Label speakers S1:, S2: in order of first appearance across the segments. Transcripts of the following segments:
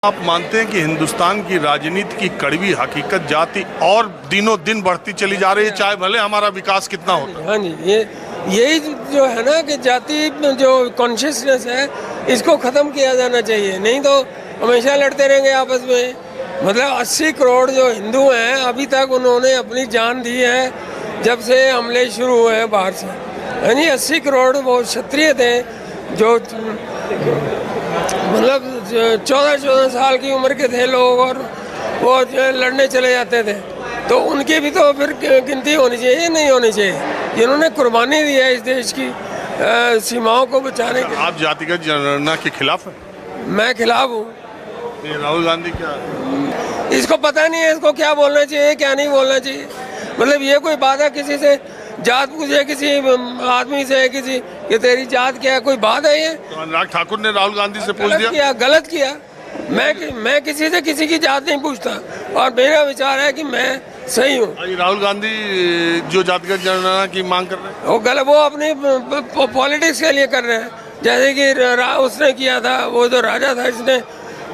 S1: आप मानते हैं कि हिंदुस्तान की राजनीति की कड़वी हकीकत जाति और दिनों दिन बढ़ती चली जा रही है, चाहे भले हमारा विकास कितना हो।
S2: हाँ जी, यही जो है ना कि जाति जो कॉन्शियसनेस है इसको ख़त्म किया जाना चाहिए, नहीं तो हमेशा लड़ते रहेंगे आपस में। मतलब 80 करोड़ जो हिंदू हैं अभी तक उन्होंने अपनी जान दी है जब से हमले शुरू हुए हैं बाहर से। यानी 80 करोड़ वो क्षत्रिय थे जो मतलब 14-14 साल की उम्र के थे लोग, और वो लड़ने चले जाते थे। तो उनकी भी तो फिर गिनती होनी चाहिए, नहीं होनी चाहिए, जिन्होंने कुर्बानी दी है इस देश की सीमाओं को बचाने के।
S1: आप जातिगत जनगणना के खिलाफ हैं?
S2: मैं खिलाफ हूँ।
S1: राहुल गांधी क्या
S2: इसको पता नहीं है इसको क्या बोलना चाहिए क्या नहीं बोलना चाहिए। मतलब ये कोई बात है किसी से जात पूछे, किसी आदमी से किसी कि तेरी जात क्या है, कोई बात है ये?
S1: तो अनुराग ठाकुर ने राहुल गांधी से पूछ दिया।
S2: गलत किया। मैं किसी से किसी की जात नहीं पूछता, और मेरा विचार है कि मैं सही हूँ।
S1: राहुल गांधी जो जातिगत जनगणना की मांग कर रहे हैं
S2: वो गलत, वो अपनी पॉलिटिक्स के लिए कर रहे हैं। जैसे कि उसने किया था, वो जो राजा था इसने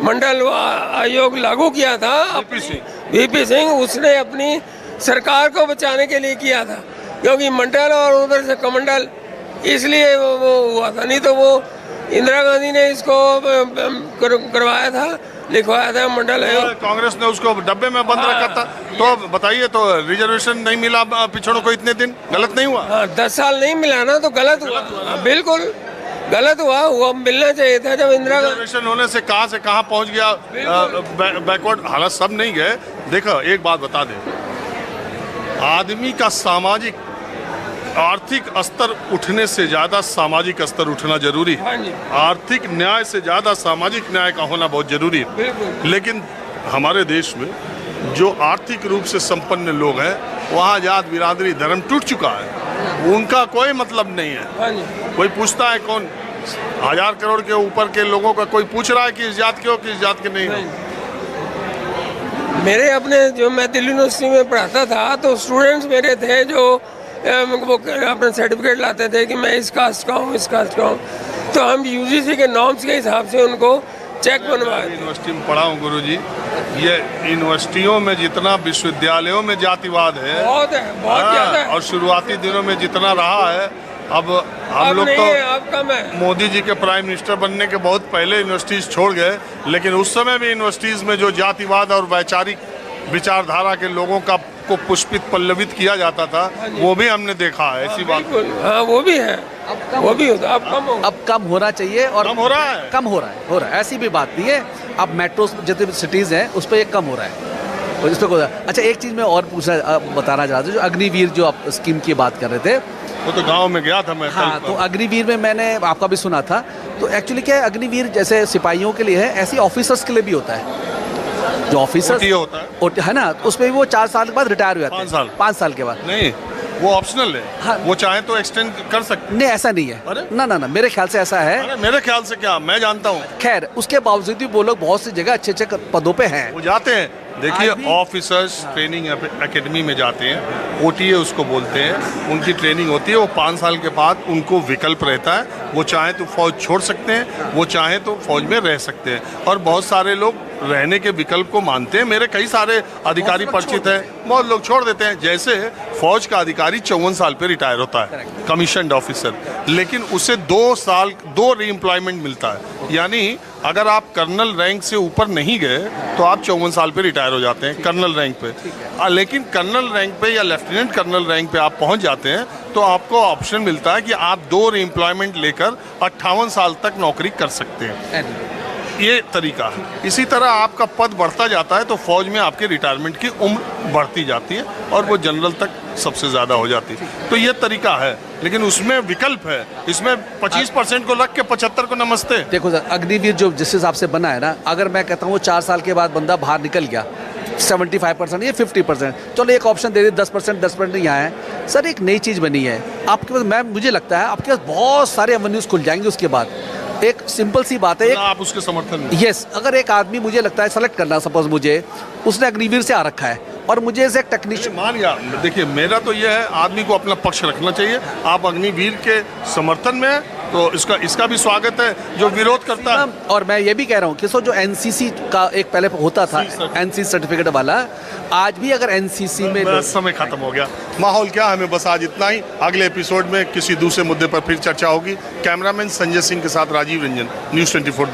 S2: मंडल आयोग लागू किया था, वीपी सिंह, उसने अपनी सरकार को बचाने के लिए किया था, क्योंकि मंडल और उधर से कमंडल, इसलिए वो हुआ था। नहीं तो वो इंदिरा गांधी ने इसको करवाया था, लिखवाया था मंडल आयोग।
S1: कांग्रेस ने उसको डब्बे में बंद रखा था। तो बताइए, तो रिजर्वेशन नहीं मिला पिछड़ों को इतने दिन, गलत नहीं हुआ?
S2: 10 साल नहीं मिला ना, तो गलत हुआ। बिल्कुल गलत हुआ, वो मिलना चाहिए था। जब इंदिरा
S1: रिजर्वेशन होने से कहाँ पहुंच गया बैकवर्ड, हालात सब नहीं गए। देखो एक बात बता दें, आदमी का सामाजिक आर्थिक स्तर उठने से ज्यादा सामाजिक स्तर उठना जरूरी है। आर्थिक न्याय से ज्यादा सामाजिक न्याय का होना बहुत जरूरी है। लेकिन हमारे देश में जो आर्थिक रूप से संपन्न लोग हैं, वहाँ जात बिरादरी धर्म टूट चुका है, उनका कोई मतलब नहीं है। कोई पूछता है कौन? 1000 करोड़ के ऊपर के लोगों का कोई पूछ रहा है कि इस जात के हो, किस जात के नहीं हो?
S2: मेरे अपने जो मैं दिल्ली यूनिवर्सिटी में पढ़ाता था, तो स्टूडेंट्स मेरे थे जो वो अपना सर्टिफिकेट लाते थे कि मैं इस कास्ट का हूँ, इस कास्ट का हूँ। तो हम यूजीसी के नॉर्म्स के हिसाब से उनको चेक बनवाए।
S1: यूनिवर्सिटी में पढ़ा हूँ गुरुजी, ये यूनिवर्सिटियों में जितना विश्वविद्यालयों में जातिवाद है बहुत ज़्यादा है, और शुरुआती दिनों में जितना रहा है, अब हम लोग तो मोदी जी के प्राइम मिनिस्टर बनने के बहुत पहले यूनिवर्सिटीज छोड़ गए, लेकिन उस समय भी यूनिवर्सिटीज में जो जातिवाद और वैचारिक विचारधारा के लोगों का को पुष्पित पल्लवित किया जाता था, वो भी हमने देखा है। ऐसी बात
S2: वो भी है, वो भी होता।
S3: अब कम होना चाहिए, और
S1: कम हो रहा है,
S3: हो रहा है, ऐसी भी बात नहीं है। अब मेट्रो जितने सिटीज हैं उस पर ये कम हो रहा है, और इस पर। अच्छा, एक चीज़ मैं और बताना चाहता हूँ, जो अग्निवीर जो आप स्कीम की बात कर रहे थे,
S1: वो तो गांव में गया था मैं।
S3: हाँ, तो अग्निवीर में मैंने आपका भी सुना था। तो एक्चुअली क्या है, अग्निवीर जैसे सिपाहियों के लिए है, ऐसी ऑफिसर्स के लिए भी होता है। जो ऑफिसर होता है ना, उसमें भी वो 4 साल के बाद रिटायर हो जाते हैं। 5 साल के बाद
S1: नहीं, वो ऑप्शनल है। हाँ, वो चाहे तो एक्सटेंड कर सकते।
S3: नहीं, ऐसा नहीं है। ना, मेरे ख्याल से ऐसा है।
S1: अरे मेरे ख्याल से क्या, मैं जानता हूँ।
S3: खैर, उसके बावजूद भी वो लोग बहुत सी जगह अच्छे पदों पे हैं,
S1: वो जाते हैं। देखिए, ऑफिसर्स ट्रेनिंग एकेडमी में जाते हैं, ओटीए उसको बोलते हैं, उनकी ट्रेनिंग होती है। वो 5 साल के बाद उनको विकल्प रहता है, वो चाहे तो फौज छोड़ सकते हैं, वो चाहे तो फौज में रह सकते हैं। और बहुत सारे लोग रहने के विकल्प को मानते हैं। मेरे कई सारे अधिकारी परिचित हैं, बहुत लोग छोड़ देते हैं। जैसे फौज का अधिकारी 54 साल पे रिटायर होता है, कमीशन्ड ऑफिसर, लेकिन उसे 2 री एम्प्लॉयमेंट मिलता है। यानी अगर आप कर्नल रैंक से ऊपर नहीं गए तो आप 54 साल पे रिटायर हो जाते हैं कर्नल रैंक पे। लेकिन कर्नल रैंक पे या लेफ्टिनेंट कर्नल रैंक पे आप पहुंच जाते हैं तो आपको ऑप्शन मिलता है कि आप 2 री एम्प्लॉयमेंट लेकर 58 साल तक नौकरी कर सकते हैं। ये तरीका है। इसी तरह आपका पद बढ़ता जाता है तो फौज में आपके रिटायरमेंट की उम्र बढ़ती जाती है, और वो जनरल तक सबसे ज़्यादा हो जाती है। तो ये तरीका है, लेकिन उसमें विकल्प है। इसमें 25% को रख के 75 को नमस्ते।
S3: देखो सर, अग्निवीर जो जिस हिसाब से बना है ना, अगर मैं कहता हूँ वो 4 साल के बाद बंदा बाहर निकल गया, 75% या 50%, चलो एक ऑप्शन दे दी, 10% यहाँ है। सर, एक नई चीज़ बनी है आपके पास। मुझे लगता है आपके पास बहुत सारे एवेन्यूज़ खुल जाएंगे उसके बाद। एक सिंपल सी बात है,
S1: आप उसके समर्थन में।
S3: यस, अगर एक आदमी मुझे लगता है सेलेक्ट करना, सपोज मुझे उसने अग्निवीर से आ रखा है और मुझे एज ए टेक्नीशियन
S1: मान गया। देखिए, मेरा तो यह है, आदमी को अपना पक्ष रखना चाहिए। आप अग्निवीर के समर्थन में तो इसका भी स्वागत है जो विरोध करता है।
S3: और मैं ये भी कह रहा हूँ कि सो जो एनसीसी का एक पहले होता था, एनसीसी सर्टिफिकेट वाला, आज भी अगर एनसीसी में
S1: बस समय खत्म हो गया। माहौल क्या, हमें बस आज इतना ही। अगले एपिसोड में किसी दूसरे मुद्दे पर फिर चर्चा होगी। कैमरामैन संजय सिंह के साथ राजीव रंजन, न्यूज़ 24।